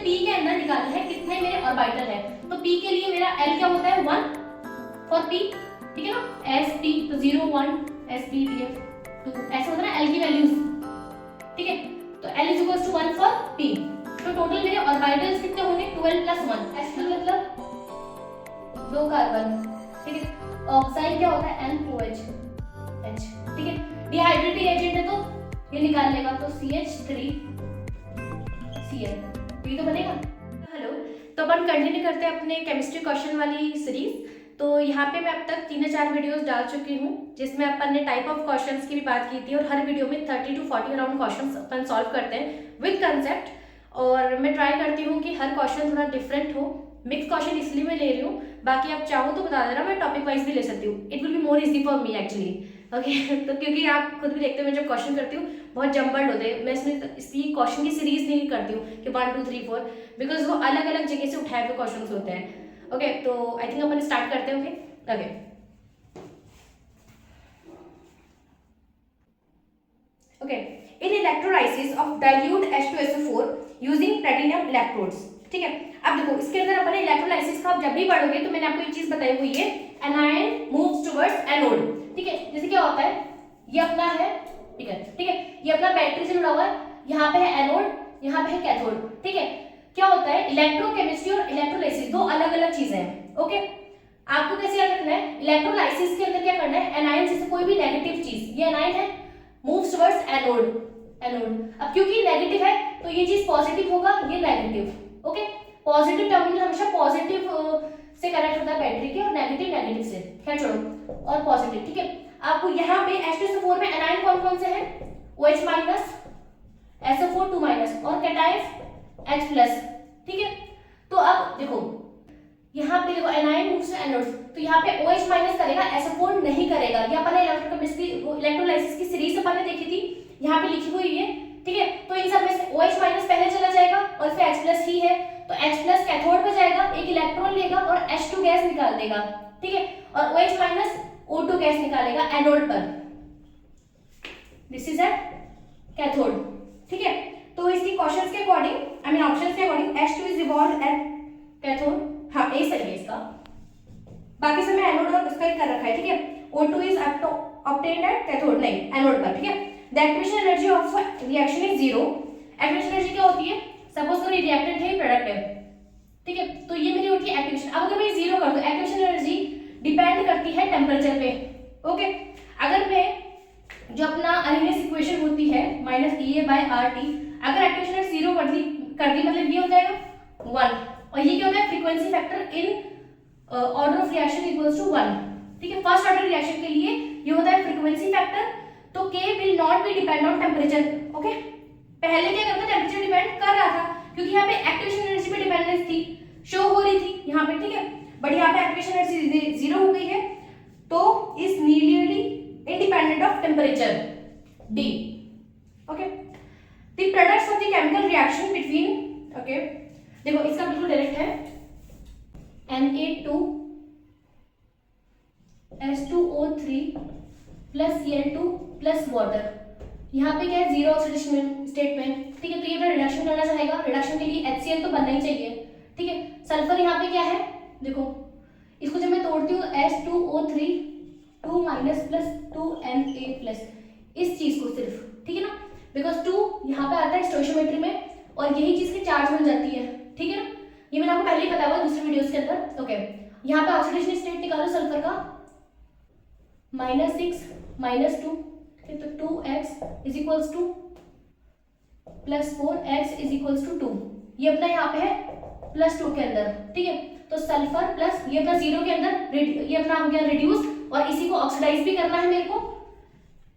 P के अंदर निकालना है कितने मेरे ऑर्बिटल है। तो P के लिए मेरा L क्या होता है 1 फॉर P, ठीक है ना, SP तो 0 1 SP DF 2 ऐसे होता है ना L की वैल्यूज, ठीक है। तो L is equal to 1 for P। तो टोटल मेरे ऑर्बिटल्स कितने होंगे 12 प्लस 1, S मतलब 2 कार्बन, ठीक है। ऑक्साइड क्या होता है NOH H, ठीक है। डिहाइड्रेटिंग एजेंट है तो ये निकाल लेगा तो CH3 Cl, ये तो बनेगा। हेलो, तो अपन कंटिन्यू करते हैं अपने केमिस्ट्री क्वेश्चन वाली सीरीज। तो यहाँ पे मैं अब तक 3 या 4 वीडियोस डाल चुकी हूँ जिसमें अपन ने टाइप ऑफ क्वेश्चंस की भी बात की थी और हर वीडियो में 30 to 40 around questions upon solve करते हैं विद कंसेप्ट। और मैं ट्राई करती हूँ कि हर क्वेश्चन थोड़ा डिफरेंट हो। मिक्स क्वेश्चन इसलिए मैं ले रही हूँ, बाकी आप चाहो तो बता देना, मैं टॉपिक वाइज भी ले सकती हूँ। It will be more easy for me actually, okay. तो क्योंकि आप खुद भी देखते हो मैं जब क्वेश्चन करती हूँ बहुत जम्बल्ड होते हैं, मैं इसमें इसलिए क्वेश्चन की सीरीज नहीं करती हूँ कि 1 2 3 4, बिकॉज वो अलग अलग जगह से उठाए हुए क्वेश्चन होते हैं। ओके, तो आई थिंक अपन स्टार्ट करते हैं। Okay, okay, in electrolysis of dilute H2SO4 using platinum electrodes, ठीक है। अब देखो इसके अंदर अपन इलेक्ट्रोलाइसिस का आप जब भी पढ़ोगे तो मैंने आपको एक चीज बताई हुई है, एनायन मूव्स टुवर्ड्स एनोड, ठीक है। जैसे क्या होता है, ये अपना है, ठीक है, ठीक है, ये अपना बैटरी से जुड़ा हुआ है, यहाँ पे है एनोड, यहाँ पे है कैथोड, ठीक है। क्या होता है, इलेक्ट्रोकेमिस्ट्री और इलेक्ट्रोलाइसिस दो अलग अलग चीजें हैं, ओके। आपको कैसे याद रखना है, इलेक्ट्रोलाइसिस के अंदर क्या करना है, एनायन जैसे कोई भी नेगेटिव चीज, ये एनायन है, मूव्स टुवर्ड्स एनोड, एनोड। अब क्योंकि नेगेटिव है तो ये चीज पॉजिटिव होगा, ये नेगेटिव, ओके। पॉजिटिव टर्मिनल हमेशा पॉजिटिव से कनेक्ट होता है बैटरी के और नेगेटिव नेगेटिव से, खैर छोड़ो, और पॉजिटिव, ठीक है। आपको यहाँ पे H2SO4 में एनायन कौन कौन से हैं, OH माइनस, SO4 2 माइनस और कैटायन H प्लस, ठीक है। तो अब देखो यहाँ पे देखो एनायन मूव्स टू एनोड, तो यहाँ पे OH माइनस करेगा, SO4 नहीं करेगा। ये अपन इलेक्ट्रोकेमिस्ट्री इलेक्ट्रोलाइसिस की सीरीज अपन ने देखी थी, यहाँ पे लिखी हुई है, ठीक है। तो इन सब में से OH माइनस पहले चला जाएगा और फिर H प्लस ही है, तो H प्लस कैथोड पे जाएगा, एक इलेक्ट्रॉन लेगा और H2 गैस निकाल देगा, ठीक है। और OH माइनस O2 गैस निकालेगा एनोड पर, दिस इज एट कैथोड, ठीक है। तो इसकी क्वेश्चंस के अकॉर्डिंग, आई मीन ऑप्शंस के according H2 is evolved at cathode, हाँ ये सही है इसका, बाकी सब में एनोड और उसका ही कर रखा है, ठीक है। O2 is obtained at cathode, नहीं एनोड पर, ठीक है। The activation energy of reaction is 0। Activation energy क्या होती है, सपोज करो रिएक्टेंट है, प्रोडक्ट है, ठीक है, तो ये मेरी होती है एक्टिवेशन। अब अगर मैं 0 कर दूं, एक्टिवेशन एनर्जी डिपेंड करती है टेम्परेचर पे, ओके। अगर मैं जो अपना अर्नस्ट इक्वेशन होती है -EA/RT, अगर एक्टिवेशन एनर्जी 0 कर दी मतलब ये हो जाएगा 1, और ये क्या होता है, frequency factor in order of reaction equals to 1, ठीक है। फर्स्ट ऑर्डर रिएक्शन के लिए ये होता है फ्रीक्वेंसी फैक्टर, तो K will not be depend on temperature, okay. पहले क्या करता, टेम्परेचर डिपेंड कर रहा था क्योंकि यहाँ पे एक्टिवेशन एनर्जी पे डिपेंडेंस थी, शो हो रही थी यहाँ पे, ठीक है। बट यहाँ पे एक्टिवेशन एनर्जी 0 हो गई है, तो is nearly independent of temperature, D, okay. The products of the chemical reaction between, okay, देखो इसका बिल्कुल डायरेक्ट है, Na2 H2O3 plus Cl2 plus water, यहाँ पे क्या है, 0 ऑक्सीडेशन स्टेट में, ठीक है। तो ये रिडक्शन करना चाहेगा, रिडक्शन के लिए HCl तो बनना ही चाहिए, ठीक है। सल्फर यहाँ पे क्या है, देखो इसको जब मैं तोड़ती हूँ H2O3 2 minus plus 2Na plus, इस चीज को सिर्फ, ठीक है ना, बिकॉज 2 यहाँ पे आता है स्टोइशियोमेट्री में और यही चीज की चार्ज बन जाती है, ठीक है ना। ये मैंने आपको पहले ही बताया हुआ दूसरे वीडियोस के अंदर, ओके। यहाँ पे ऑक्सीडेशन स्टेट निकालो सल्फर का, -6 -2, तो 2x is equals to plus 4x is equals to 2, ये अपना यहाँ पे है +2 के अंदर, ठीक है। तो सल्फर प्लस ये अपना 0 के अंदर, ये अपना हो गया रिड्यूस, और इसी को ऑक्सीडाइज भी करना है मेरे को,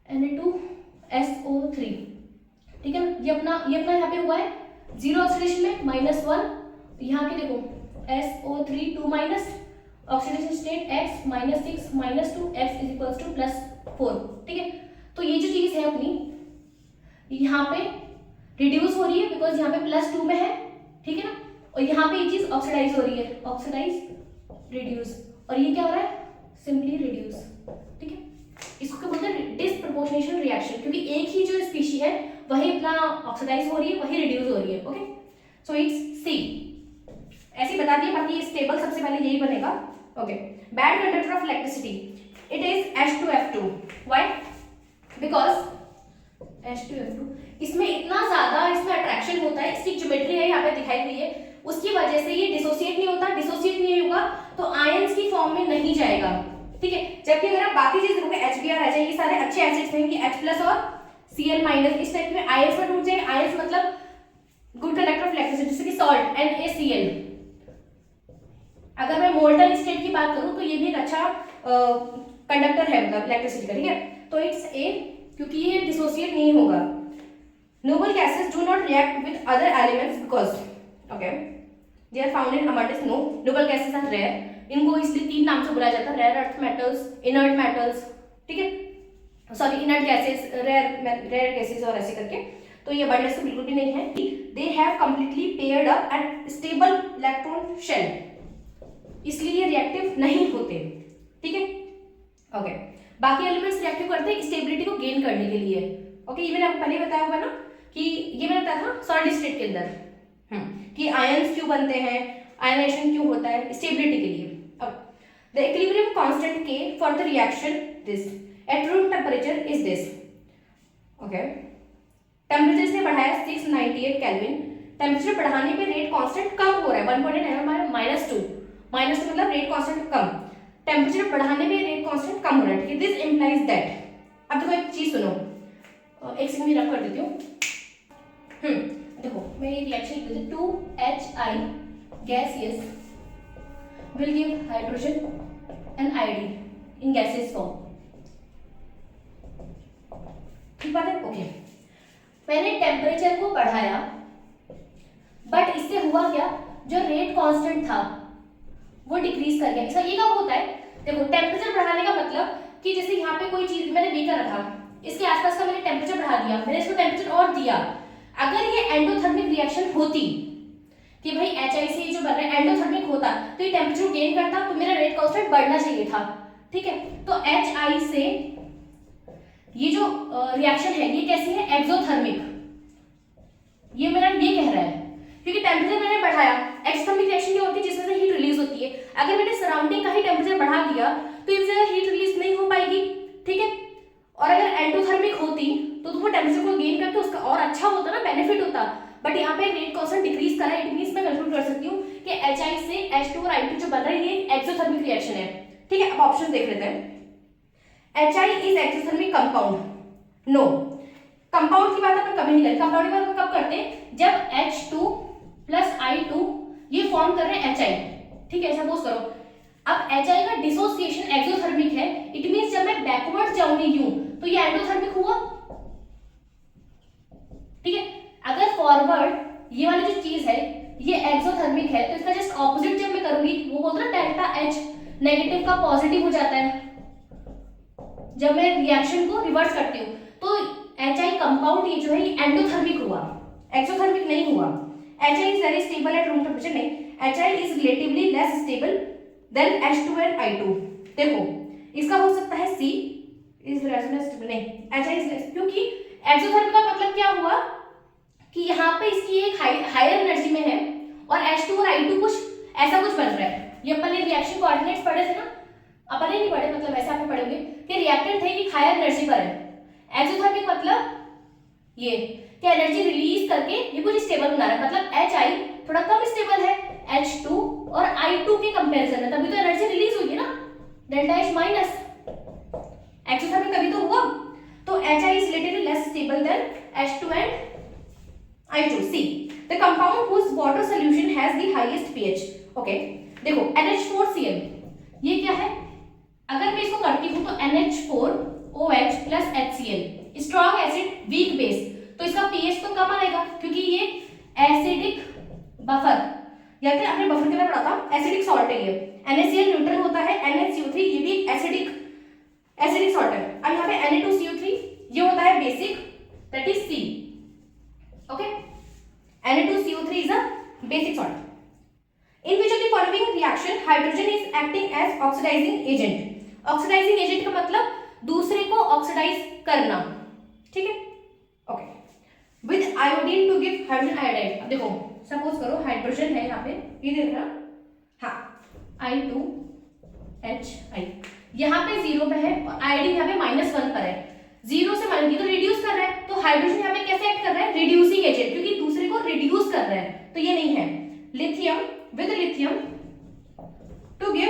Na2SO3, ठीक है ना। ये अपना यहाँ पे हुआ है 0 ऑक्सीडेशन में -1, यहाँ के देखो SO3 2 minus oxidation state x -6 -2 x is equals to +4, ठीक है। तो ये जो चीज है अपनी यहाँ पे रिड्यूस हो रही है बिकॉज यहाँ पे +2 में है, ठीक है ना, और यहाँ पे ये चीज ऑक्सीडाइज हो रही है, ऑक्सीडाइज रिड्यूस, और ये क्या हो रहा है, सिंपली रिड्यूस, ठीक है। इसको क्या बोलते हैं, डिसप्रोपोर्शनेशन रिएक्शन, क्योंकि एक ही जो स्पीशी है वही अपना ऑक्सीडाइज हो रही है, वही रिड्यूस हो रही है, ओके। सो इट्स सी। ऐसे बता दिए, बाकी स्टेबल सबसे पहले यही बनेगा। Okay, bad conductor of electricity, it is H2F2। Why? Because H2F2 इसमें इतना ज्यादा इसमें अट्रैक्शन होता है, इसकी ज्योमेट्री है यहाँ पे दिखाई हुई है, उसकी वजह से ये डिसोसिएट नहीं होता। डिसोसिएट नहीं होगा तो आयंस की फॉर्म में नहीं जाएगा, ठीक है। जबकि अगर आप बाकी चीज देखोगे HBr आ जाएगी, सारे अच्छे एसिड्स हैं, ये H+ और Cl- इस टाइप में आयंस में टूट जाएंगे। आयंस मतलब गुड कंडक्टर ऑफ इलेक्ट्रिसिटी, जैसे कि सॉल्ट NaCl। अगर मैं मोल्टन स्टेट की बात करूं तो ये भी एक अच्छा कंडक्टर है मतलब इलेक्ट्रिसिटी का, ठीक है। तो इट्स ए, क्योंकि ये डिसोसिएट नहीं होगा। Noble gases do not react with other elements because okay they are found in abundance. No, noble gases are rare. इनको इसलिए 3 नाम से बुलाया जाता है, rare earth metals, inert metals, ठीक है, sorry inert gases, rare gases और ऐसे करके। तो ये अबांडेंस तो बिल्कुल भी नहीं है। They have completely paired up and stable electron shell, इसलिए रिएक्टिव नहीं होते, ठीक है। ओके, बाकी एलिमेंट्स रिएक्टिव करते हैं स्टेबिलिटी को गेन करने के लिए। ओके, ये मैंने आपको पहले बताया हुआ ना कि ये मैंने बताया था सॉलिड स्टेट के अंदर कि आयंस क्यों बनते हैं, आयनाइजेशन क्यों होता है, स्टेबिलिटी के लिए। अब the equilibrium constant K for the reaction this at room temperature is this. Okay, temperature से बढ़ाया 698 केल्विन, टेम्परेचर बढ़ाने पे रेट कांस्टेंट कम हो रहा है 1.9 -2 मतलब रेट कांस्टेंट कम, टेम्परेचर बढ़ाने पे रेट कांस्टेंट कम हो रहा है, ठीक है। दिस इंप्लाइज दैट, अब देखो एक चीज सुनो, एक सेकंड में रख कर देती हूँ। देखो मैं ये रिएक्शन लिख देती हूँ, 2HI gaseous will give hydrogen and iodine in gaseous form, ठीक बात है। ओके, मैंने टेम्परेचर को बढ़ाया बट इससे हुआ क्या, जो रेट कांस्टेंट था वो डिक्रीज कर गया। इसका ये कब होता है, देखो टेम्परेचर बढ़ाने का मतलब कि जैसे यहाँ पे कोई चीज मैंने बीकर रखा, इसके आसपास का मैंने टेम्परेचर बढ़ा दिया, मैंने इसको टेम्परेचर और दिया। अगर ये एंडोथर्मिक रिएक्शन होती कि भाई HI से जो बन रहा है एंडोथर्मिक होता तो ये टेम्परेचर गेन करता, तो मेरा रेट कांस्टेंट बढ़ना चाहिए था, ठीक है। तो HI से ये जो रिएक्शन है ये कैसी है, एक्सोथर्मिक, ये मेरा ये कह रहा है क्योंकि टेम्परेचर मैंने बढ़ाया। एक्सोथर्मिक रिएक्शन क्या होती है, जिसमें से हीट रिलीज होती है। अगर मैंने सराउंडिंग का ही टेम्परेचर बढ़ा दिया तो इस जगह हीट रिलीज नहीं हो पाएगी, ठीक है। और अगर एंडोथर्मिक होती तो वो टेम्परेचर को गेन करके उसका और अच्छा होता ना, बेनिफिट होता। बट यहाँ पे रेट कांस्टेंट डिक्रीज करा, इट मींस मैं कंक्लूड कर सकती हूँ कि HI से H2 और I2 जो बन रहा है ये एक्सोथर्मिक रिएक्शन है, ठीक है। अब ऑप्शन देख लेते हैं। HI is exothermic compound, no, compound की बात अपन कभी नहीं करते। कंपाउंड की बात अपन कब करते हैं, जब H2 + I2 ये फॉर्म कर रहे हैं HI, ठीक है। सपोज करो अब HI का डिसोसिएशन एक्सोथर्मिक है, इट मींस जब मैं बैकवर्ड जाऊंगी यूं तो ये एंडोथर्मिक हुआ, ठीक है। अगर फॉरवर्ड ये वाली जो चीज है ये एक्सोथर्मिक है तो इसका जस्ट ऑपोजिट जब मैं करूंगी, वो बोलते हैं डेल्टा H नेगेटिव का पॉजिटिव हो जाता है जब मैं रिएक्शन को रिवर्स करती हूँ। तो HI कंपाउंड ये जो है ये एंडोथर्मिक हुआ, एक्सोथर्मिक नहीं हुआ। HI is very stable at room temperature, नहीं, HI is relatively less stable then H2 and I2। देखो इसका हो सकता है C इज नहीं, HI इज लेस, क्योंकि एक्सोथर्मिक का मतलब क्या हुआ कि यहाँ पे इसकी एक हायर एनर्जी में है और H2 और I2 कुछ ऐसा कुछ बन रहा है। ये अपन ने रिएक्शन कोऑर्डिनेट्स पढ़े थे ना, अपन ने नहीं पढ़े, मतलब ऐसे आपने पढ़ोगे कि रिएक्टेंट है कि हायर एनर्जी पर है। एक्सोथर्मिक मतलब ये कि एनर्जी रिलीज करके ये कुछ स्टेबल बना रहा है, मतलब HI थोड़ा कम स्टेबल है H2 और I2 के कंपैरिजन में, तभी तो एनर्जी रिलीज हुई है ना, डेल्टा H माइनस। एक्सोथर्मिक कभी तो हुआ, तो HI is relatively less stable than H2 and I2. C. The compound whose water solution has the highest pH. Okay. देखो NH4Cl ये क्या है, अगर मैं इसको करती हूँ तो NH4OH plus HCl, strong acid weak base, तो इसका pH तो कम आएगा क्योंकि ये एसिडिक बफर, या फिर आपने बफर के बारे में पढ़ा था, एसिडिक सॉल्ट है ये। NaCl न्यूट्रल होता है, NaCO3 ये भी एसिडिक सॉल्ट है। अब यहाँ पे Na2CO3 ये होता है basic, that is C। Okay, Na2CO3 is a basic salt. In which of the following reaction hydrogen is acting as oxidizing agent? Oxidizing agent का मतलब दूसरे को ऑक्सीडाइज करना, ठीक है। Okay, with iodine to give hydrogen iodide। अब देखो suppose करो हाइड्रोजन है यहाँ पे, ये देख रहा, हाँ I2HI, यहाँ पे 0 पे है और आयोडीन यहाँ पे -1 पर है, 0 से -, तो रिड्यूस कर रहा है, तो हाइड्रोजन यहाँ पे कैसे एक्ट कर रहा है, रिड्यूसिंग एजेंट, क्योंकि दूसरे को रिड्यूस कर रहा है, तो ये नहीं है। Lithium with lithium to give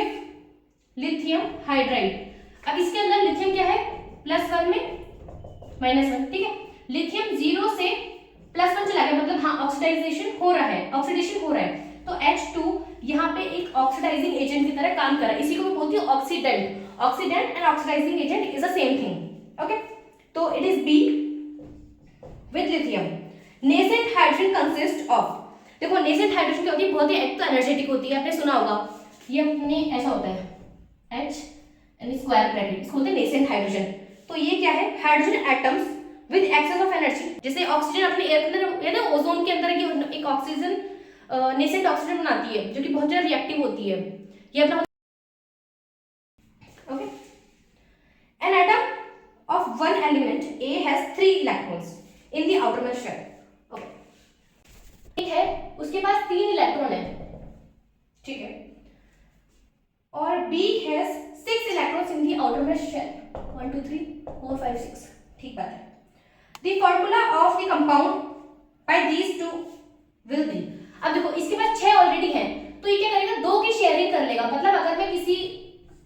lithium hydride. अब इसके अंदर लिथियम क्या है, +1 में -1, ठीक है। लिथियम 0 से +1 चला गया, मतलब हाँ ऑक्सीडाइजेशन हो रहा है, ऑक्सीडेशन हो रहा है, तो H2 यहाँ पे एक ऑक्सीडाइजिंग एजेंट की तरह काम कर रहा है, इसी को मैं बोलती हूँ oxidant. Oxidant and oxidizing agent is the same thing, okay. तो it is B with lithium. Nascent hydrogen consist of, देखो नेसेंट हाइड्रोजन क्या होती है, बहुत ही एक तो एनर्जेटिक होती है, आपने सुना होगा, ये अपने ऐसा होता है H यानी स्क्वायर ब्रैकेट, इसको बोलते हैं नेसेंट हाइड्रोजन। तो ये क्या है, hydrogen atoms with excess of energy, जैसे ऑक्सीजन अपने एयर के अंदर या ना ओजोन के अंदर की एक ऑक्सीजन नेसेंट ऑक्सीजन बनाती है जो कि बहुत ज्यादा रिएक्टिव होती है, ये अपना, okay. An atom of one element A has 3 electrons in the outermost shell, okay, ठीक है, उसके पास 3 इलेक्ट्रॉन है, ठीक है, और B has 6 electrons in the outermost shell, 1 2 3 4 5 6, ठीक बात है। The formula of the compound by these two will be, अब देखो इसके पास 6 ऑलरेडी है, तो ये क्या करेगा, 2 की शेयरिंग कर लेगा, मतलब अगर मैं किसी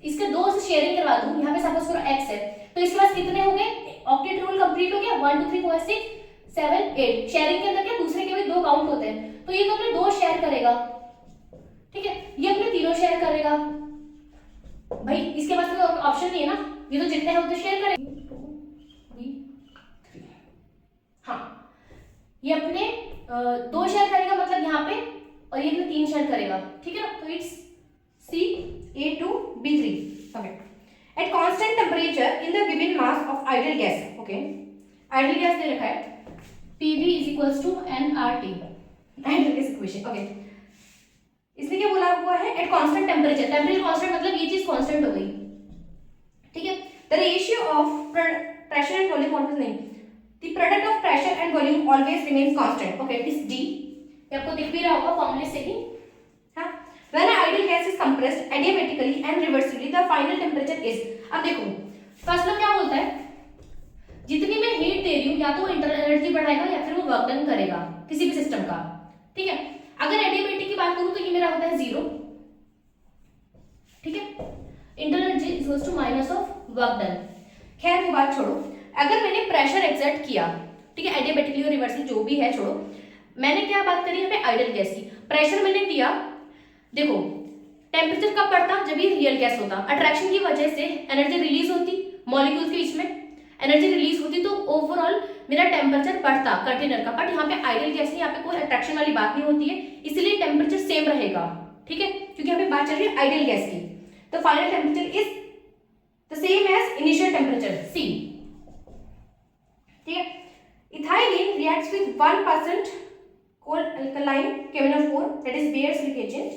इसके 2 से शेयरिंग करवा दूं, यहाँ पे सपोज करो x है, तो इसके पास कितने हो गए, ऑक्टेट रूल कंप्लीट हो गया, 1 2 3 4 6 7 8, शेयरिंग के अंदर क्या दूसरे के भी 2 काउंट होते हैं, तो ये तो अपने 2 शेयर करेगा, ठीक है, ये अपने तीनों शेयर करेगा, भाई इसके पास कोई ऑप्शन नहीं है ना, ये तो जितने हैं उतने शेयर करेंगे, 2 3 हाँ, ये अपने 2 शेयर करेगा, मतलब यहाँ पे, और ये अपने 3 शेयर करेगा, ठीक है ना, तो it's CA2B3, okay. At constant temperature in the given mass of ideal gas, okay, ideal gas दे रखा है PV = nRT, ideal gas equation, okay. इसमें क्या बोला हुआ है, at constant temperature, temperature constant मतलब ये चीज कांस्टेंट हो गई, ठीक है। The ratio of pressure and volume always नहीं, the product of pressure and volume always remains constant, okay, it is D, ये आपको दिख भी रहा होगा फॉर्मूले से ही, हाँ। When an ideal gas is compressed adiabatically and reversibly the final temperature is, अब देखो फर्स्ट लॉ क्या बोलता है, जितनी मैं हीट दे रही हूँ या तो वो इंटरनल एनर्जी बढ़ाएगा या फिर वो वर्क डन करेगा किसी भी सिस्टम का, ठीक है। अगर एडियाबेटिक की बात करूं तो ये मेरा होता है 0, ठीक है, internal energy equals to minus of work done. खैर वो बात छोड़ो, अगर मैंने प्रेशर एक्सर्ट किया, ठीक है, एडियाबेटिकली और रिवर्सली जो भी है छोड़ो, मैंने क्या बात करी यहाँ पे आइडियल गैस की, प्रेशर मैंने दिया, देखो टेम्परेचर कब बढ़ता, जब ये रियल गैस होता, अट्रैक्शन की वजह से एनर्जी रिलीज होती, मॉलिक्यूल्स के बीच में एनर्जी रिलीज होती, तो ओवरऑल मेरा टेम्परेचर बढ़ता कंटेनर का, बट यहाँ पे आइडियल गैस है, यहाँ पे कोई अट्रैक्शन वाली बात नहीं होती है, इसलिए टेम्परेचर सेम रहेगा, ठीक है, क्योंकि यहाँ पे बात चल रही है आइडियल गैस की, तो final temperature is the same as initial temperature C, ठीक है। Ethylene reacts with 1% cold alkaline KNO4 that is Bayer's reagent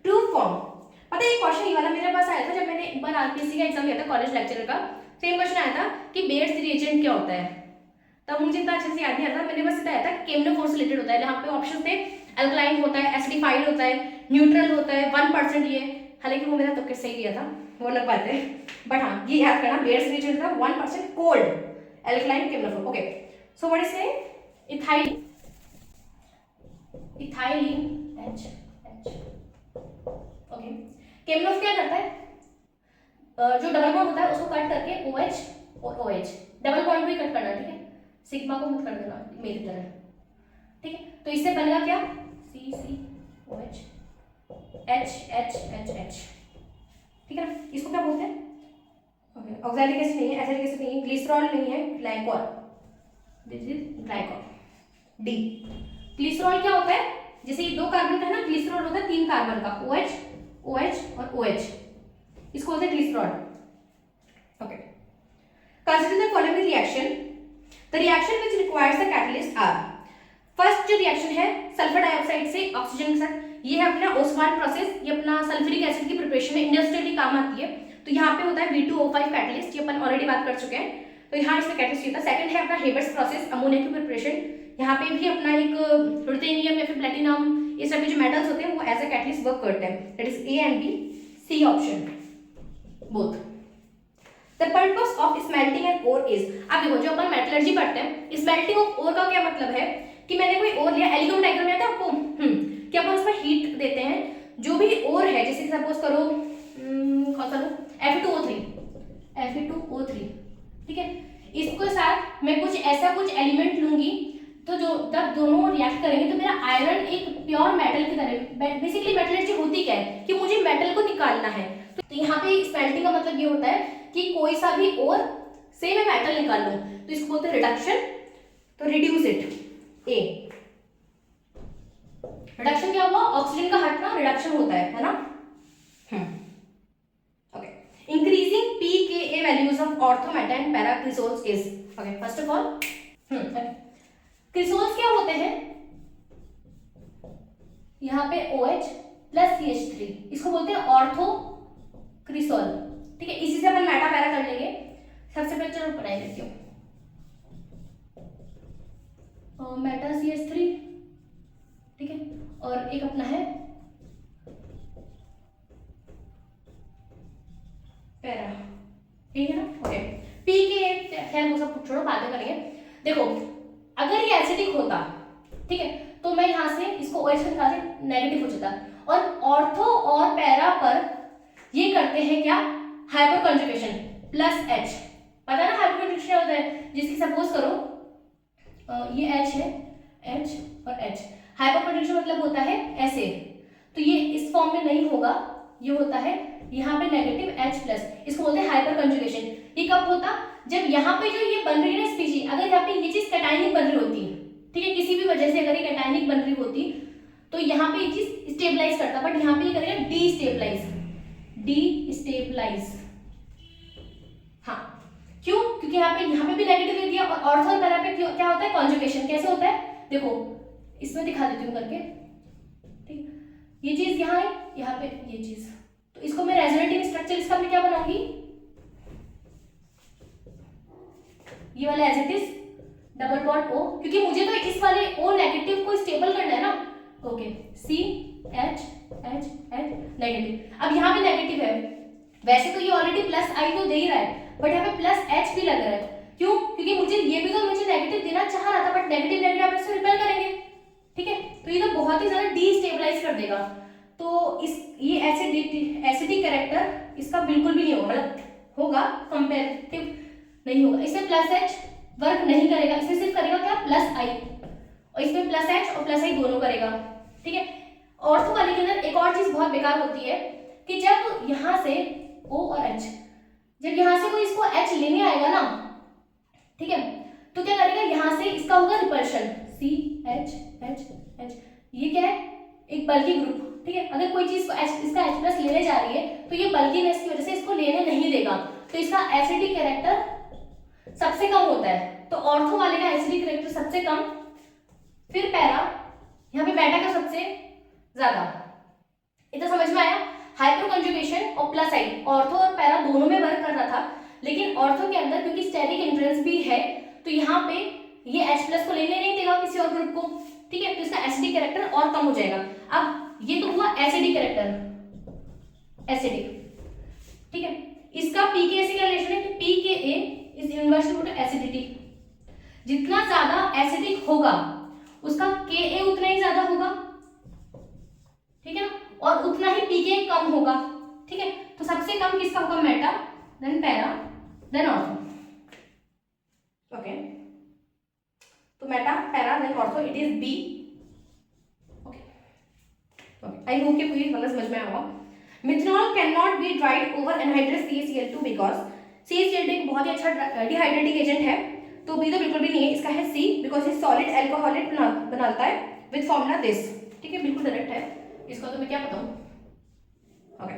to form, पता है ये क्वेश्चन ये वाला मेरे पास आया था जब मैंने एक बार आरपीएससी का एग्जाम दिया था, कॉलेज लेक्चरर का, सेम क्वेश्चन आया था कि बेयर्स रिएजेंट क्या होता है, तब मुझे इतना अच्छे से याद नहीं आता, मैंने बस इतना आया था KNO4 से रिलेटेड होता है, यहाँ पे ऑप्शन थे अल्कलाइन होता है, एसिडिफाइड होता है, न्यूट्रल होता है, 1% ये, हालांकि वो मेरा तुक्के सही दिया था, वो अलग बात है, बट हाँ ये याद करना बेयर्स रिएजेंट था 1% cold alkaline KNO4, okay. So what is से इथाइलिन H, ओके। KNO4 क्या करता है, जो डबल बॉन्ड होता है उसको कट करके OH और OH, डबल बॉन्ड भी कट करना, ठीक है, सिग्मा को मत कर देना मेरी तरह, ठीक है, तो इससे बनेगा क्या CCOH H, ठीक है ना, इसको क्या बोलते हैं, ओके, ऑक्सैलिक एसिड नहीं है, एसिडिक एसिड नहीं है, ग्लिसरॉल नहीं है, glycol, this is glycol. D, glycerol क्या होता है, जैसे ये 2 कार्बन का है ना, ग्लिसरॉल होता है 3 कार्बन का, OH OH और OH, इसको बोलते हैं glycerol, okay. Consider the following reaction, the reaction which requires the catalyst are, first जो रिएक्शन है सल्फर डाइऑक्साइड से ऑक्सीजन के साथ, ये है अपना ओस्वाल्ट प्रोसेस, ये अपना सल्फ्यूरिक एसिड की प्रिपरेशन में इंडस्ट्रियली काम आती है, तो यहाँ पे होता है V2O5 कैटलिस्ट, ये अपन ऑलरेडी बात कर चुके हैं, तो यहाँ इसमें कैटलिस्ट होता है। सेकंड है अपना हेबर्स प्रोसेस, अमोनिया की प्रिपरेशन, यहाँ पे भी अपना एक रुथेनियम या फिर प्लेटिनम इस टाइप के जो मेटल्स होते हैं वो एज ए कैटलिस्ट वर्क करते हैं। That is A and B, C option both. The purpose of smelting an ore is, अब देखो जो अपन मेटलर्जी पढ़ते हैं, स्मेल्टिंग ऑफ ओर का क्या मतलब है कि मैंने कोई ओर लिया, एलिगम डायग्राम याद है आपको, कि अपन उसमें हीट देते हैं, जो भी ओर है, जैसे सपोज करो कौन सा लो, Fe2O3, ठीक है, इसके साथ मैं कुछ ऐसा कुछ एलिमेंट लूंगी, तो जो जब दोनों रिएक्ट करेंगे तो मेरा आयरन एक प्योर मेटल की तरह, बेसिकली मेटलर्जी होती क्या है कि मुझे मेटल को निकालना है, तो यहाँ पे स्मेल्टिंग का मतलब ये होता है कि कोई सा भी ओर से मैं मेटल निकाल लूं, तो इसको बोलते हैं रिडक्शन। तो रिड्यूस इट, ए रिडक्शन क्या हुआ, ऑक्सीजन का हटना रिडक्शन होता है ना। Okay, increasing pKa values of ortho meta and para cresols is, okay first of all cresols क्या होते हैं, यहाँ पे OH प्लस CH3, इसको बोलते हैं ऑर्थो क्रिसोल, ठीक है, इसी से अपन मेटा पैरा कर लेंगे। सबसे पहले चलो पढ़ाई लेती हूँ, मेटा CH3, ठीक है, और एक अपना है पैरा, ठीक है ना। ओके, pKa खैर वो सब छोड़ो, बाद में करेंगे। देखो अगर ये एसिडिक होता, ठीक है, तो मैं यहाँ से इसको OH के निकाल से नेगेटिव हो जाता, और ऑर्थो और पैरा पर ये करते हैं क्या, हाइपर कंजुगेशन प्लस H, पता है ना हाइपर कंजुगेशन क्या होता है, जिसकी सपोज करो ये H है, H और H, हाइपर कंजुगेशन मतलब होता है ऐसे, तो ये इस फॉर्म में नहीं होगा, ये होता है यहाँ पे नेगेटिव H प्लस, इसको बोलते हैं हाइपर कंजुगेशन। ये कब होता, जब यहाँ पे जो ये बन रही है ना स्पीशीज, अगर यहाँ पे ये चीज कैटायनिक बन रही होती, ठीक है, किसी भी वजह से अगर ये कैटायनिक बन रही होती, तो यहाँ पे ये चीज स्टेबलाइज करता, बट यहाँ पे ये करेगा डीस्टेबलाइज। हाँ, क्यों, क्योंकि यहाँ पे भी नेगेटिव दे दिया, और ऑर्थो और पैरा पे क्या होता है, कॉन्जुगेशन। कैसे होता है, देखो इसमें दिखा देती हूँ करके, ठीक, ये चीज यहाँ है, यहाँ पे ये चीज, तो इसको मैं रेजोनेटिंग स्ट्रक्चर इसका मैं क्या बनाऊंगी, ये वाला as it is double bond O, क्योंकि मुझे तो इस वाले O नेगेटिव को स्टेबल करना है ना। ओके, CH नेगेटिव, अब यहाँ पे नेगेटिव है, वैसे तो ये ऑलरेडी प्लस I तो दे ही रहा है, बट यहाँ पे प्लस H भी लग रहा है, क्यों, क्योंकि मुझे ये भी तो मुझे नेगेटिव देना चाह रहा था, बट नेगेटिव आप इससे रिपेल करेंगे, ठीक है, तो ये तो बहुत ही ज्यादा डीस्टेबलाइज कर देगा, तो इस ये एसिडिक कैरेक्टर इसका बिल्कुल भी नहीं होगा, मतलब होगा कंपेरेटिव नहीं होगा, इसमें प्लस H वर्क नहीं करेगा, इसमें सिर्फ करेगा क्या, प्लस I, और इसमें प्लस H और प्लस I दोनों करेगा, ठीक है। ऑर्थो वाले के अंदर एक और चीज बहुत बेकार होती है कि जब यहाँ से O और H, जब यहाँ से कोई इसको H लेने आएगा ना, ठीक है, तो क्या करेगा, यहाँ से इसका होगा रिपल्शन, CH, ये क्या है, एक बल्कि ग्रुप, ठीक है, अगर कोई चीज इसका H प्लस लेने जा रही है, तो ये बल्कीनेस की वजह से इसको लेने नहीं देगा, तो इसका एसिडिक कैरेक्टर सबसे कम होता है, तो ऑर्थो वाले का एसिडिक कैरेक्टर सबसे कम, फिर पैरा, यहाँ पे मेटा का सबसे ज्यादा। इतना समझ में आया, हाइपर कंजुगेशन और प्लस I, ऑर्थो और पैरा दोनों में वर्क कर रहा था, लेकिन ऑर्थो के अंदर क्योंकि स्टेरिक एंट्रेंस भी है, तो यहाँ पे ये H प्लस को लेने नहीं देगा किसी और ग्रुप को, ठीक है, तो इसका एसिडिक कैरेक्टर और कम हो जाएगा। अब ये तो हुआ एसिडिक कैरेक्टर, एसिडिक, ठीक है, इसका pKa से क्या रिलेशन है कि pKa is inversely to acidity, जितना ज्यादा एसिडिक होगा उसका Ka उतना ही ज्यादा होगा, ठीक है ना, और उतना ही pKa कम होगा, ठीक है, तो सबसे कम किसका होगा, meta, then para, then ortho, okay, तो meta para then ortho, it is B, okay, I hope कि पूरी मतलब समझ में आया होगा। Methanol can not be dried over anhydrous CaCl2 because CaCl2 एक बहुत ही अच्छा डिहाइड्रेटिंग एजेंट है, तो बी तो बिल्कुल भी नहीं है, इसका है C, बिकॉज ये सॉलिड अल्कोहलिक बनाता है विद फॉर्मूला दिस, ठीक है, बिल्कुल डायरेक्ट है, इसका तो मैं क्या बताऊं। Okay,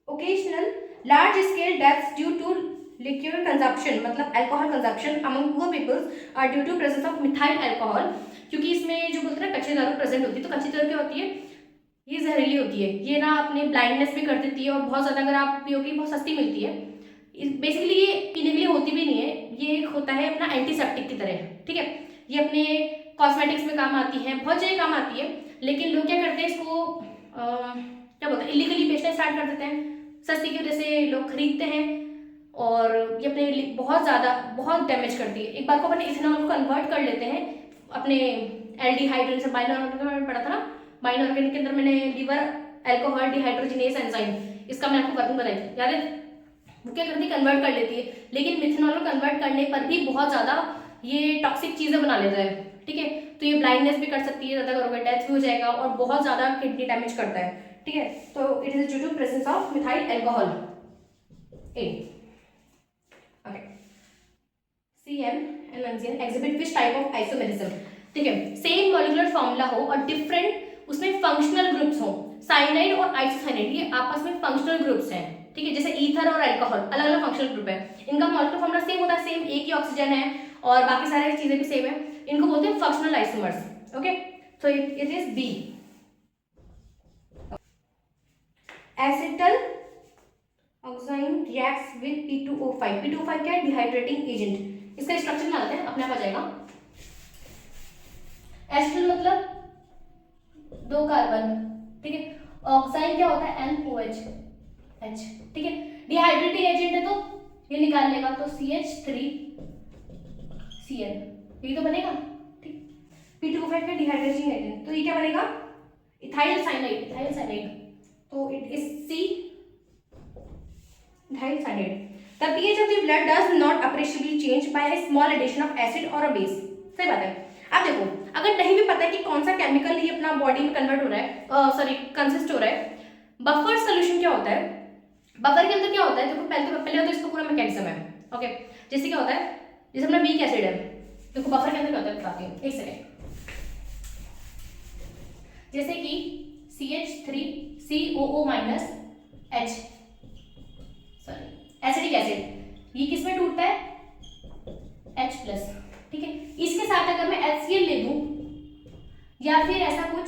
occasional large scale deaths due to liquid consumption, मतलब alcohol consumption among poor peoples are due to presence of methyl alcohol, क्योंकि इसमें जो बोलते हैं ना कच्ची दारू प्रेजेंट होती है, तो कच्ची दारू क्या होती है, ये जहरीली होती है, ये ना अपने ब्लाइंडनेस भी कर देती है, और बहुत ज़्यादा अगर आप पियोगे बहुत सस्ती मिलती है, बेसिकली ये पीने के लिए होती भी नहीं है, ये होता है अपना एंटीसेप्टिक की तरह, ठीक है, ये अपने कॉस्मेटिक्स में काम आती है, बहुत जगह काम आती है, लेकिन लोग क्या करते हैं इसको क्या बोलते हैं, इलीगली बेचना स्टार्ट कर देते हैं। सस्ती की वजह से लोग खरीदते हैं और ये अपने लिए बहुत डैमेज करती है। एक बार को अपने इथेनॉल को कन्वर्ट कर लेते हैं अपने एल्डिहाइड से, बाइनऑर्गेनिक में पढ़ा था ना, बाइनऑर्गेनिक के अंदर मैंने लीवर अल्कोहल डिहाइड्रोजिनेज एंजाइम, इसका मैंने आपको वर्किंग बताई थी, याद है? वो क्या करती है, कन्वर्ट कर लेती है, लेकिन मिथेनॉल को कन्वर्ट करने पर भी बहुत ज़्यादा ये टॉक्सिक चीज़ें बना लेता है, ठीक है? तो ये ब्लाइंडनेस भी कर सकती है, ज़्यादा करोगे डेथ भी हो जाएगा और बहुत ज़्यादा किडनी डैमेज करता है, ठीक है? तो it is due to presence of methyl alcohol in, okay. CN and benzene exhibit which type of isomerism, ठीक है? सेम मॉलिक्यूलर फॉर्मूला हो और डिफरेंट उसमें फंक्शनल ग्रुप्स हो, साइनाइड और आइसोसाइनाइड ये आपस में फंक्शनल ग्रुप्स हैं, ठीक है? जैसे ईथर और अल्कोहल अलग अलग फंक्शनल ग्रुप है, इनका मॉलिक्यूलर फॉर्मूला सेम होता है, सेम एक ही ऑक्सीजन है और बाकी सारी चीजें भी सेम है, इनको बोलते हैं functional isomers, okay? So it is B. Acetyl oxine reacts with P2O5, P2O5 क्या है, डिहाइड्रेटिंग एजेंट। इसका स्ट्रक्चर निकालते हैं, अपने आप आ जाएगा। एसिटल मतलब 2 कार्बन, ठीक है? ऑक्साइन क्या होता है, NOH, ठीक है? डिहाइड्रेटिंग एजेंट है तो ये निकाल लेगा, तो CH3Cl, ये तो बनेगा, ठीक? P2O5 का डिहाइड्रेटिंग एजेंट, तो ये क्या बनेगा, इथाइल साइनाइड, तो it is C ethyl cyanide. The pH of the blood does not appreciably change by a small addition of acid or a base. सही बात है। अब देखो, अगर नहीं भी पता है कि कौन सा केमिकल ये अपना बॉडी में कन्वर्ट हो रहा है, कंसिस्ट हो रहा है, बफर सोल्यूशन क्या होता है, बफर के अंदर क्या होता है, देखो पहले होता है, इसका पूरा मैकेनिज्म है, ओके? जैसे क्या होता है, जैसे अपना वीक एसिड है, देखो बफर के अंदर क्या होता है, बताती हूँ, एक सेकेंड। जैसे कि CH3COO- H, एसिडिक एसिड, ये किस में टूटता है, H+, ठीक है? इसके साथ अगर मैं HCl ले दूं या फिर ऐसा कुछ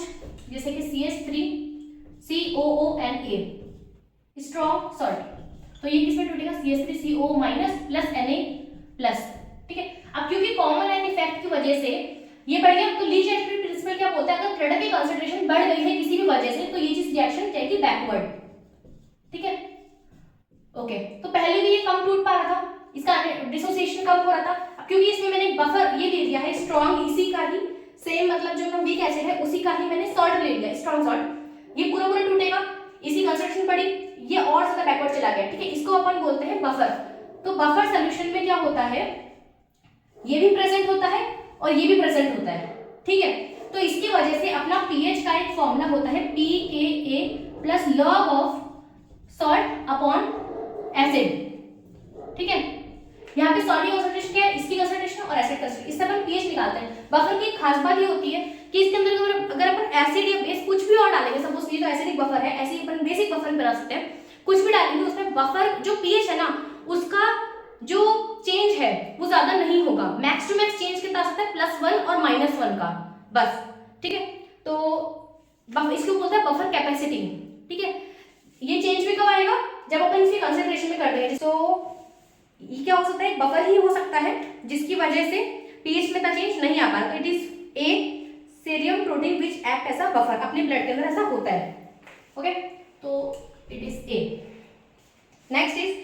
जैसे कि CH3COONA, स्ट्रॉन्ग सॉल्ट, तो ये किस में टूटेगा, CH3COO- प्लस Na+, ठीक है? अब क्योंकि कॉमन एंड इफेक्ट की वजह से ये बढ़ गया, तो लीच एसिड प्रिंसिपल क्या बोलता है, अगर प्रोडक्ट की कंसंट्रेशन बढ़ गई है किसी भी वजह से, तो ये चीज रिएक्शन जाएगी बैकवर्ड, ठीक है? ओके, तो पहले भी ये कम टूट पा रहा था, इसका डिसोसिएशन कम हो रहा था। अब क्योंकि इसमें मैंने बफर ये दे दिया है स्ट्रॉन्ग, इसी का ही सेम मतलब जो वीक एसिड है उसी का ही मैंने सॉल्ट ले लिया, स्ट्रॉन्ग सॉल्ट, ये पूरा टूटेगा, इसी कंसंट्रेशन बढ़ी, ये और ज्यादा बैकवर्ड चला गया, ठीक है? इसको अपन बोलते हैं बफर। तो बफर सोल्यूशन में क्या होता है, ये भी प्रेजेंट होता है और ये भी प्रेजेंट होता है, ठीक है? तो इसकी वजह से अपना पीएच का एक फॉर्मूला होता है pKa plus log of salt upon acid, ठीक है? यहाँ पे सॉल्ट की कंसंट्रेशन क्या है, इसकी कंसंट्रेशन और एसिड कंसंट्रेशन, इससे अपन पीएच निकालते हैं। बफर की खास बात ये होती है कि इसके अंदर अगर अपन एसिड या बेस कुछ भी और डालेंगे, सपोज ये तो एसिडिक बफर है, ऐसे ही अपन बेसिक बफर बना सकते हैं, कुछ भी डालेंगे उसमें बफर जो पीएच है ना, उसका जो चेंज है वो ज्यादा नहीं होगा, मैक्स टू मैक्स चेंज कितना आ सकता है, +1 और -1 का बस, ठीक है? तो इसको बोलते हैं बफर कैपेसिटी, ठीक है? ये चेंज भी कब आएगा, जब अपन इसकी कंसंट्रेशन में कर देंगे। तो ये क्या हो सकता है, बफर ही हो सकता है जिसकी वजह से पीएच में इतना चेंज नहीं आ पा रहा। It is a serum protein which act as a buffer, अपने ब्लड के अंदर ऐसा होता है, ओके? तो it is A. Next is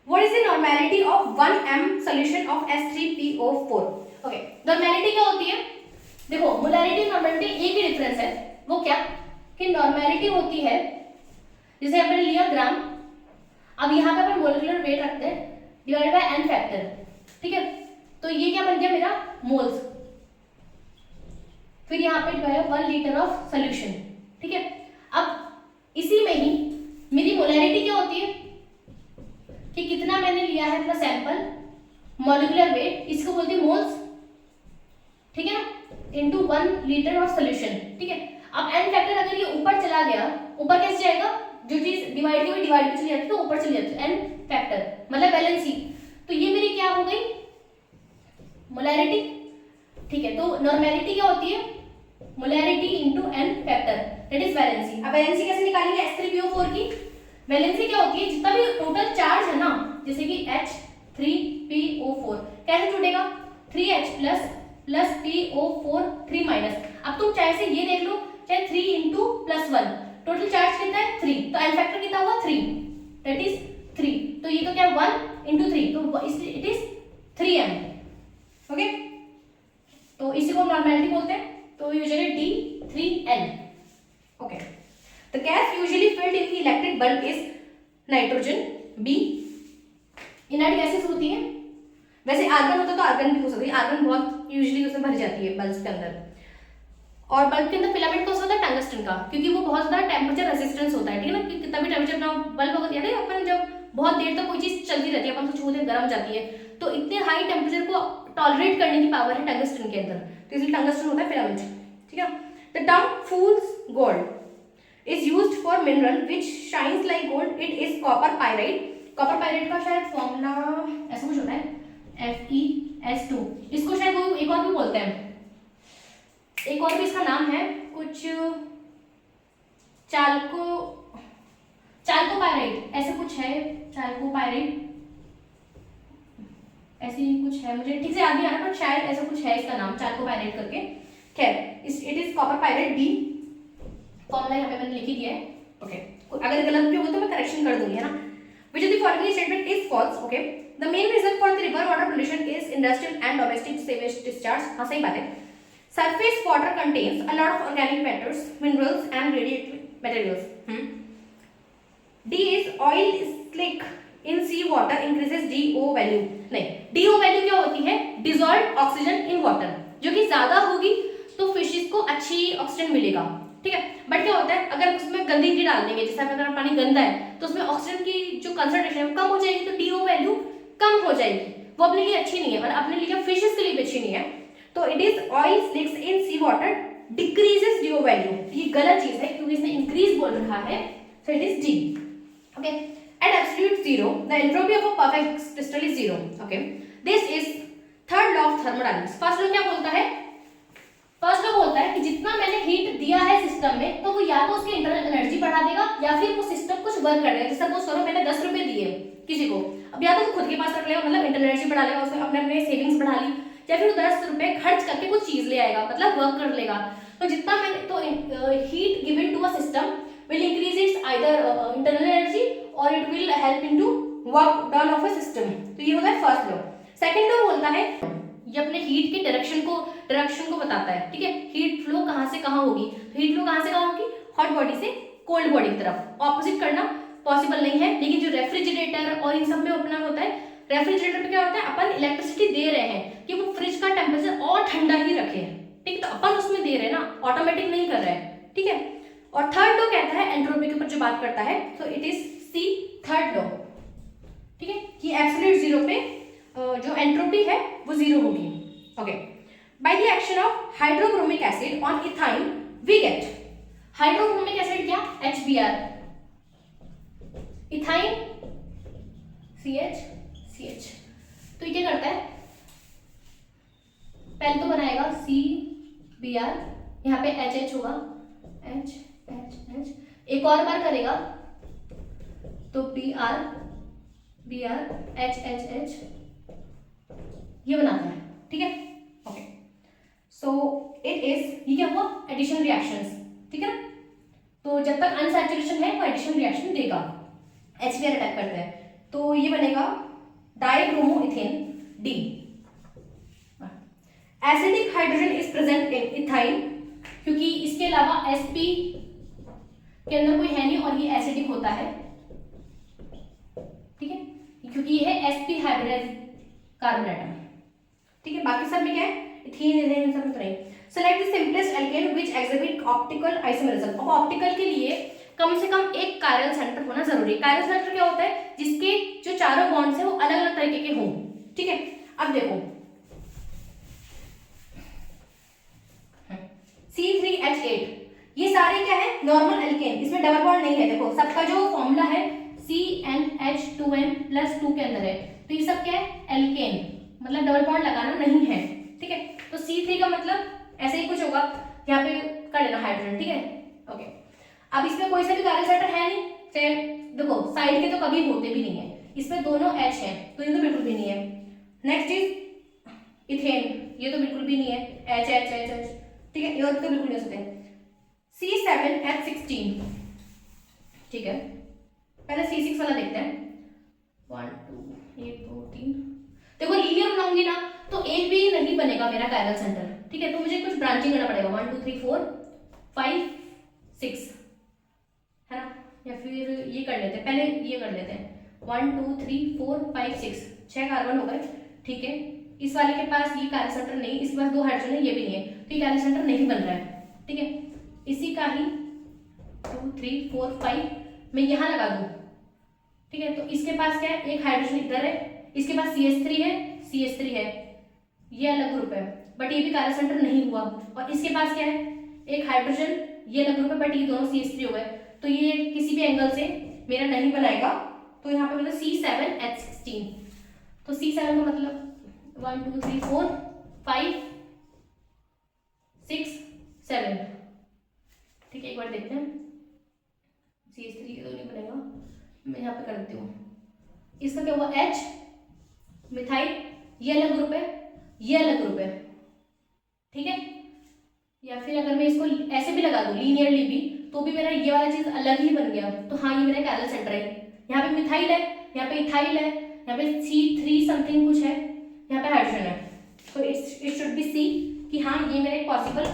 what is the normality of 1m solution of H3PO4, okay? Normality क्या होती है, देखो मोलैरिटी नॉर्मेलिटी एक ही डिफरेंस है, वो क्या कि नॉर्मेलिटी होती है, जैसे हमने लिया ग्राम, अब यहाँ पे अपन मोलिकुलर वेट रखते हैं डिवाइड बाय n फैक्टर, ठीक है? तो ये क्या बन गया मेरा मोल्स, फिर यहाँ पे जो है 1 लीटर ऑफ सोल्यूशन, ठीक है? अब इसी में ही मेरी मोलैरिटी क्या होती है कि कितना मैंने लिया है अपना सैंपल, मॉलिक्यूलर वेट, इसको बोलते हैं मोल्स, ठीक है ना, इनटू 1 लीटर ऑफ सोल्यूशन, ठीक है? अब n फैक्टर अगर ये ऊपर चला गया, ऊपर कैसे जाएगा, जो चीज डिवाइड की हुई डिवाइड में चली जाती है तो ऊपर चली जाती है, n फैक्टर मतलब वैलेंसी, तो ये मेरी क्या हो गई, मोलैरिटी, ठीक है? तो नॉर्मेलिटी क्या होती है, molarity into n factor, that is valency. अब वैलेंसी कैसे निकालेंगे, H3PO4 की वैलेंसी क्या होती है, जितना भी टोटल चार्ज है ना, जैसे कि H3PO4 कैसे टूटेगा, 3H plus plus PO4 3 minus. अब तुम चाहे से ये देख लो, चाहे 3 इंटू प्लस 1, टोटल चार्ज कितना है 3, तो एल फैक्टर कितना हुआ 3, दैट इज 3। तो ये तो क्या 1 इंटू 3, तो इट इज 3m। ओके, तो इसी को नॉर्मेलिटी बोलते हैं, तो usually D3N। Okay, the gas usually filled in the electric bulb is nitrogen. B inert gases होती है, वैसे आर्गन होता तो आर्गन भी हो सकती है, आर्गन बहुत यूजुअली उसमें भर जाती है बल्ब के अंदर। और बल्ब के अंदर फिलामेंट कौन सा होता है, टंगस्टन का, क्योंकि वो बहुत ज्यादा टेम्परेचर रेजिस्टेंस होता है, ठीक है ना, कि कितना भी टेम्परेचर ना बल्ब होती है, अपन जब बहुत देर तक कोई चीज चलती रहती है, अपन उसको छूते गर्म जाती है, तो इतने हाई टेम्परेचर को टॉलरेट करने की पावर है टंगस्टन के अंदर, तो इसलिए टंगस्टन होता है फिलामेंट, ठीक है। The term fools gold is used for mineral which shines like gold, it is copper pyrite. Copper pyrite का शायद फॉर्मूला ऐसा कुछ होता है FeS2, इसको शायद वो एक और भी बोलते हैं, एक और भी इसका नाम है कुछ चाल्कोपाइराइट ऐसे कुछ है, चाल्कोपाइराइट ऐसे ही कुछ है, मुझे ठीक से याद नहीं आ रहा, पर शायद ऐसा कुछ है इसका नाम चाल्कोपाइराइट करके। खैर, it is copper pyrite. B formula यहाँ पे मैंने लिख ही दिया है। ओके, अगर गलत भी होगा तो मैं करेक्शन कर दूंगी, है ना। Which of the following statement is false? Okay, the main reason for the river water pollution is industrial and domestic sewage discharge। हाँ, सही बात है। Surface water contains a lot of organic matters, minerals and radioactive materials। D is oil slick in sea water increases DO value। नहीं, DO value क्या होती है, dissolved oxygen in water, जो कि ज्यादा होगी तो फिशेस को अच्छी ऑक्सीजन मिलेगा, ठीक है। बट क्या होता है, अगर उसमें गंदी चीज डाल देंगे, जैसे अगर पानी गंदा है तो उसमें ऑक्सीजन की जो कंसंट्रेशन है वो कम हो जाएगी, तो DO वैल्यू कम हो जाएगी, वो अपने लिए अच्छी नहीं है, और अपने लिए फिशेस के लिए भी अच्छी नहीं है। तो it is oil slicks in sea water decreases DO value, ये गलत चीज है क्योंकि इसने इंक्रीज बोल रहा है, so it is D। Okay, at absolute zero the entropy of a perfect crystal is zero. Okay, this is third law of thermodynamics. First law क्या बोलता है, फर्स्ट लॉ बोलता है कि जितना मैंने हीट दिया है सिस्टम में, तो वो या तो उसकी इंटरनल एनर्जी बढ़ा देगा या फिर वो सिस्टम कुछ वर्क कर देगा। सपोज करो मैंने 10 रुपए दिए किसी को, अब या तो वो खुद के पास रख लेगा, मतलब इंटरनल एनर्जी बढ़ा लेगा, उसने अपने सेविंग्स बढ़ा ली, या फिर वो 10 रुपए खर्च करके कुछ चीज ले आएगा, मतलब वर्क कर लेगा। तो जितना मैंने, तो heat given to a system will increase its either internal energy or it will help into work done of a system. तो ये होता है फर्स्ट लॉ। सेकंड लॉ बोलता है, ये अपने हीट के डायरेक्शन को बताता है, ठीक है। हीट फ्लो कहां से कहां होगी, तो हीट फ्लो कहां से कहां होगी, हॉट बॉडी से कोल्ड बॉडी की तरफ। ऑपोजिट करना पॉसिबल नहीं है, लेकिन जो रेफ्रिजरेटर और इन सब में अपना होता है, रेफ्रिजरेटर में क्या होता है, अपन इलेक्ट्रिसिटी दे रहे हैं कि वो फ्रिज का टेम्परेचर और ठंडा ही रखे, ठीक है, तो अपन उसमें दे रहे हैं ना, ऑटोमेटिक नहीं कर रहे हैं, ठीक है। और थर्ड लॉ कहता है एंट्रोपी के ऊपर जो बात करता है, so it is C third law, ठीक है, कि एब्सोल्यूट जीरो पे जो एंट्रोपी है वो जीरो होगी। Okay, by the action of hydrobromic acid on ethyne we get, hydrobromic acid क्या, HBr, इथाइन CH, तो ये क्या करता है, पहले तो बनाएगा CBr, यहाँ पे HH होगा, H, एक और बार करेगा तो Br, H, ये बनाता है, ठीक है। ओके, सो इट इज, ये क्या हुआ, एडिशन रिएक्शंस, ठीक है ना। तो जब तक अनसैचुरेशन है वो एडिशन रिएक्शन देगा, HBr अटैक करता है, तो ये बनेगा डाइब्रोमोइथेन D। Acidic hydrogen is present in ethyne, क्योंकि इसके अलावा Sp के अंदर कोई है नहीं और ये एसिडिक होता है, ठीक है, क्योंकि ये है Sp हाइब्रिडाइज्ड कार्बन एटम, ठीक है। बाकी सब में क्या है, इथेन सब में तो नहीं। Select the simplest alkane which exhibit optical isomerism. अब ऑप्टिकल के लिए कम से कम एक कायरल सेंटर होना जरूरी है। कायरल सेंटर क्या होता है, जिसके जो चारों बॉन्ड्स हैं वो अलग अलग तरीके के हों, ठीक है। अब देखो C3H8, ये सारे क्या है, नॉर्मल एल्केन, इसमें डबल बॉन्ड नहीं है। देखो सबका जो फॉर्मूला है CnH2n+2 के अंदर है, तो ये सब क्या है, एल्केन, मतलब डबल बॉन्ड लगाना नहीं है, ठीक है। तो C3 का मतलब ऐसे ही कुछ होगा, यहाँ पे कर लेना हाइड्रोजन, ठीक है। ओके, अब इसमें कोई सा भी कायरल सेंटर है नहीं, चाहे देखो साइड के तो कभी होते भी नहीं है, इसमें दोनों H है तो ये तो बिल्कुल भी नहीं है। नेक्स्ट इज इथेन, ये तो बिल्कुल भी नहीं है, H H H H, ठीक है, ये तो बिल्कुल नहीं हो सकते। C7H16, ठीक है, पहले C6 वाला देखते हैं। 1 2 1 2 3, देखो लीनियर बनाऊंगी ना तो एक भी नहीं बनेगा मेरा कायरल सेंटर, ठीक है, तो मुझे कुछ ब्रांचिंग करना पड़ेगा। 1 2 3 4 5 6, है ना, या फिर ये कर लेते हैं, पहले ये कर लेते हैं। 1 2 3 4 5 6, 6 कार्बन हो गए, ठीक है। इस वाले के पास ये कायरल सेंटर नहीं, इसके पास 2 हाइड्रोजन है, ये भी नहीं है, तो ये कायरल सेंटर नहीं बन रहा है, ठीक है। इसी का ही 2 3 4 5 मैं यहाँ लगा दूं, ठीक है, तो इसके पास क्या है, एक हाइड्रोजन इधर है, इसके पास CH3 है, CH3 है, ये अलग ग्रुप है, बट ये भी कायरल सेंटर नहीं हुआ। और इसके पास क्या है, एक हाइड्रोजन, ये अलग ग्रुप है, बट ये दोनों CH3 हो गए, तो ये किसी भी एंगल से मेरा नहीं बनाएगा। तो यहाँ पे मतलब C7H16, तो C7 का मतलब 1 2 3 4 5 6 7, ठीक है, एक बार देखते हैं। CH3 तो नहीं बनेगा, मैं यहाँ पे कर देती हूँ। इसका क्या हुआ, H, मिथाइल, ये अलग ग्रुप है, ये अलग ग्रुप है, ठीक है। या फिर अगर मैं इसको ऐसे भी लगा दूं लीनियरली भी, तो भी मेरा ये वाला चीज अलग ही बन गया। तो हाँ, ये मेरा कायरल सेंटर है। यहाँ पे मिथाइल है, यहाँ पे इथाइल है, यहाँ पे C3 समथिंग कुछ है, यहाँ पे हाइड्रोजन है, तो इट शुड बी C कि हाँ ये मेरा एक पॉसिबल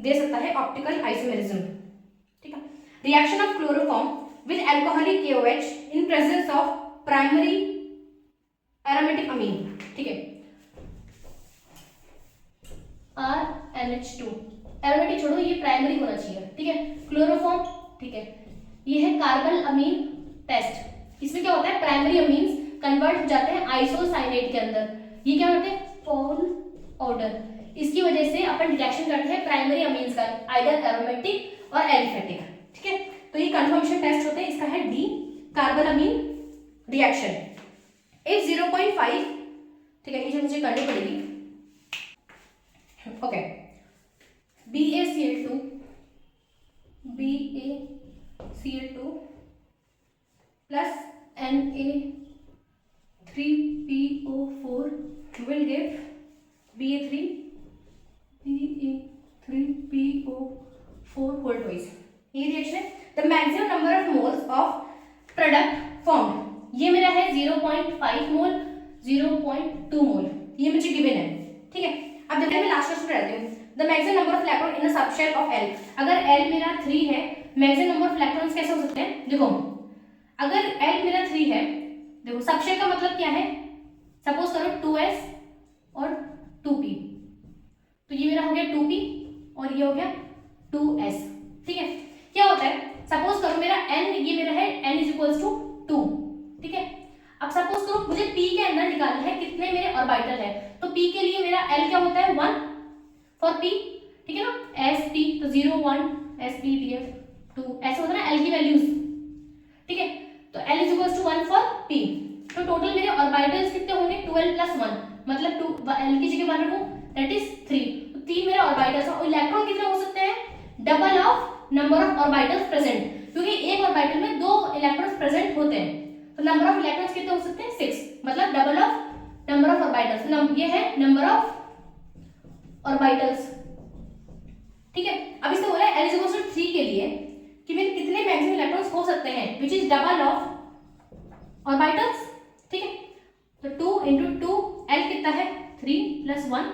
दे सकता है ऑप्टिकल आइसोमेरिज्म, ठीक है। Reaction of chloroform with alcoholic KOH in presence of primary aromatic amine, ठीक है, RNH2, एरोमेटिक छोड़ो, ये प्राइमरी होना चाहिए, ठीक है। क्लोरोफॉर्म, ठीक है, ये है कार्बन अमीन टेस्ट। इसमें क्या होता है, प्राइमरी अमीन्स कन्वर्ट हो जाते हैं आइसोसाइनेट के अंदर, ये क्या होते हैं, पॉल ऑर्डर। इसकी वजह से अपन रिएक्शन करते हैं प्राइमरी अमीन्स का, आइदर एरोमेटिक और एलिफेटिक, ठीक है। तो ये कंफर्मेशन टेस्ट होते हैं, इसका है D, carbon amine reaction. If 0.5, ठीक है, ये मुझे करनी पड़ेगी, okay. BaCl2 plus Na3PO4 will give Ba3PO4 whole twice। ये रिएक्शन है। The maximum number of moles of product formed, ये मेरा है 0.5 मोल, 0.2 मोल, ये मुझे गिवन है, ठीक है। अब देखते हैं, मैं लास्ट क्वेश्चन रहती हूँ। The maximum number of electron in the subshell of L, अगर L मेरा 3 है, मैक्सिमम नंबर ऑफ इलेक्ट्रॉन्स कैसे हो सकते हैं, देखो अगर L मेरा 3 है, देखो सबशेल का मतलब क्या है, सपोज करो 2s और 2p, तो ये मेरा हो गया 2p और ये हो गया 2s, ठीक है। क्या होता है, सपोज करो मेरा n, ये मेरा है n = 2, ठीक है। अब सपोज करो मुझे p के अंदर निकालना है कितने मेरे ऑर्बिटल है, तो p के लिए मेरा l क्या होता है, 1 फॉर p, ठीक है ना, sp, तो 0 1 sp df 2, ऐसे होता है ना l की वैल्यूज, ठीक है। तो l = 1 फॉर p, तो टोटल मेरे ऑर्बिटल्स कितने होंगे, 12 + 1, मतलब 2 l की जगह 1 रखो, दैट इज 3, तो 3 मेरे ऑर्बिटल्स हैं। और इलेक्ट्रॉन कितने हो सकते हैं, double of number of orbitals present, क्योंकि एक ऑर्बिटल में 2 इलेक्ट्रॉन्स प्रेजेंट होते हैं, तो नंबर ऑफ इलेक्ट्रॉन्स कितने हो सकते हैं, 6, मतलब double of number of orbitals, ये है नंबर ऑफ ऑर्बिटल्स, ठीक है। अब इसमें बोला है L = 3 के लिए कि मेरे कितने मैक्सिमम इलेक्ट्रॉन्स हो सकते हैं, which is double of orbitals, ठीक है। तो 2 × 2, L कितना है, 3 + 1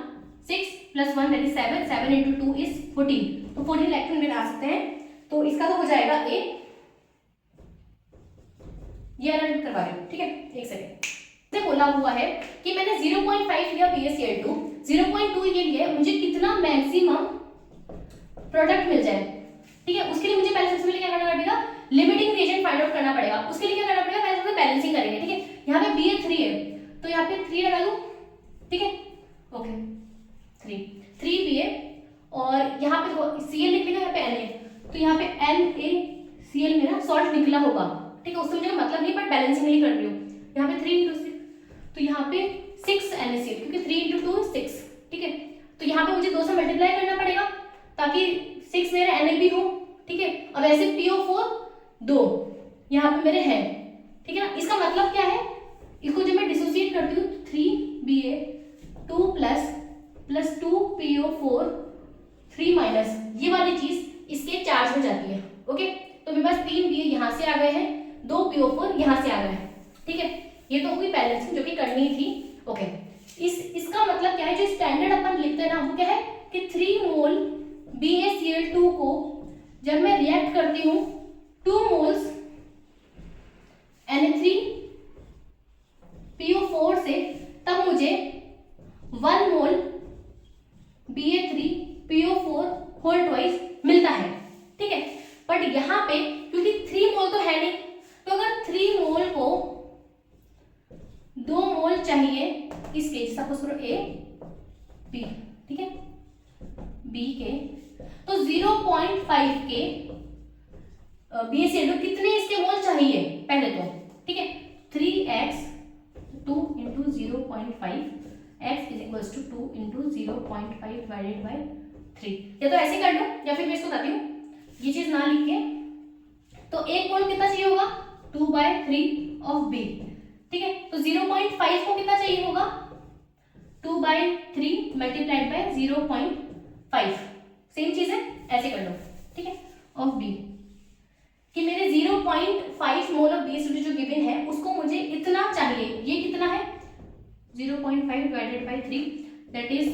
6 + 1 दैट इज 7, 7 × 2 इज 14, तो 14 इलेक्ट्रॉन मेरे आ सकते हैं। तो इसका तो हो जाएगा A, ये अरेंज करवा रही हूँ, ठीक है, एक सेकंड। से बोला हुआ है कि मैंने 0.5 लिया BaCl2, 0.2 ये लिया, मुझे कितना मैक्सिमम प्रोडक्ट मिल जाए, ठीक है। उसके लिए मुझे पहले सबसे पहले क्या करना पड़ेगा, लिमिटिंग रिएजेंट फाइंड आउट करना पड़ेगा। उसके लिए क्या करना पड़ेगा, पहले सबसे बैलेंसिंग करेंगे, ठीक है। यहाँ पे Ba3 है, तो यहाँ पे 3 लगा दूं, ठीक है, ओके, 3 Ba, और यहाँ पे Cl निकलेगा, यहाँ पे Na, तो यहाँ पे NaCl मेरा सॉल्ट निकला होगा, ठीक है। उससे मुझे मतलब नहीं, बट बैलेंसिंग नहीं कर रही हूँ। यहाँ पे 3 × 6, तो यहाँ पे 6 NaCl, क्योंकि 3 × 2 = 6, ठीक है। तो यहाँ पे मुझे 2 से मल्टीप्लाई करना पड़ेगा ताकि 6 मेरे Na भी हो, ठीक है। और ऐसे PO4 2 यहाँ पे मेरे हैं, ठीक है ना। इसका मतलब क्या है, इसको जब मैं डिसोसिएट करती हूँ 3Ba2 + प्लस 2PO4 3 माइनस, ये वाली चीज इसके चार्ज में जाती है। ओके, तो मेरे पास 3 BA यहाँ से आ गए हैं, 2 PO4 यहाँ से आ गए हैं। ठीक है, ये तो हुई बैलेंसिंग जो कि करनी थी। ओके, इसका मतलब क्या है, जो स्टैंडर्ड अपन लिखते हैं ना, वो क्या है कि 3 मोल BaCl2 को जब मैं रिएक्ट करती हूँ 2 मोल्स Na3PO4 से, तब मुझे 1 मोल Ba3PO4 होल ट्वाइस मिलता है। ठीक है, बट यहाँ पे क्योंकि 3 मोल तो है नहीं, तो अगर 3 मोल को 2 मोल चाहिए इसके, सपोज करो A B, ठीक है, B के, तो 0.5 के BaCl2 कितने इसके मोल चाहिए पहले तो। ठीक है, 3x 2 into 0.5 x is equals to 2 into 0.5 divided by 3। या तो ऐसे कर लो, या फिर मैं इसको बताती हूँ, ये चीज ना लिख के, तो एक मोल कितना चाहिए होगा 2/3 ऑफ B। ठीक है, तो 0.5 को कितना चाहिए होगा 2/3 मल्टीप्लाइड बाय 0.5। सेम चीज है, ऐसे कर लो। ठीक है, ऑफ B, कि मेरे 0.5 मोल ऑफ BaCl2 जो गिवन है उसको मुझे इतना चाहिए। ये कितना है 0.5 divided by 3, that is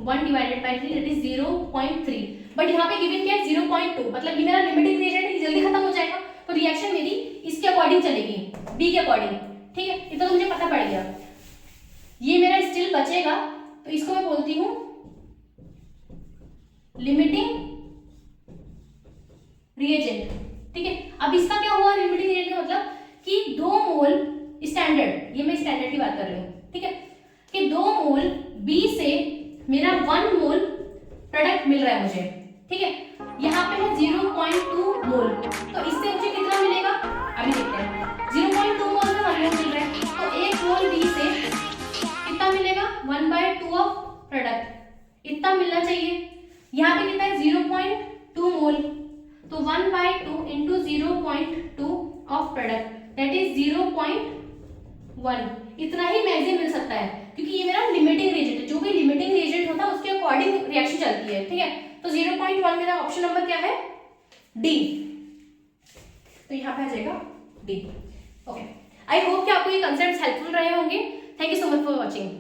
1 divided by 3, that is 0.3। But यहाँ पे गिवन क्या है 0.2, मतलब ये मेरा लिमिटिंग रिएजेंट है, जल्दी खत्म हो जाएगा, तो रिएक्शन मेरी इसके अकॉर्डिंग चलेगी, B के अकॉर्डिंग। ठीक है, इतना तो मुझे पता पड़ गया। ये मेरा स्टिल बचेगा, तो इसको मैं बोलती हूँ लिमिटिंग रिएजेंट। ठीक है, अब इसका क्या हुआ लिमिटिंग रिएजेंट का मतलब कि 2 मोल स्टैंडर्ड, ये मैं स्टैंडर्ड की बात कर रही हूँ। ठीक है, कि 2 मोल B से मेरा 1 मोल प्रोडक्ट मिल रहा है मुझे। ठीक है, यहाँ पे है 0.2 मोल, तो इससे मुझे कितना मिलेगा अभी देखते हैं। 0.2 मोल में 1 मोल मिल रहा है, तो 1 मोल B से कितना मिलेगा 1/2 ऑफ प्रोडक्ट, इतना मिलना चाहिए। यहाँ पे कितना है 0.2 मोल, तो 1/2 into 0.2 of product, that is 0.1। इतना ही मैक्सिमम मिल सकता है, क्योंकि ये मेरा लिमिटिंग रिएजेंट है। जो भी लिमिटिंग रिएजेंट होता है उसके अकॉर्डिंग रिएक्शन चलती है। ठीक है, तो 0.1 मेरा ऑप्शन नंबर क्या है डी, तो यहाँ पे आ जाएगा डी। ओके, आई होप कि आपको ये कंसेप्ट हेल्पफुल रहे होंगे। Thank you so much for watching.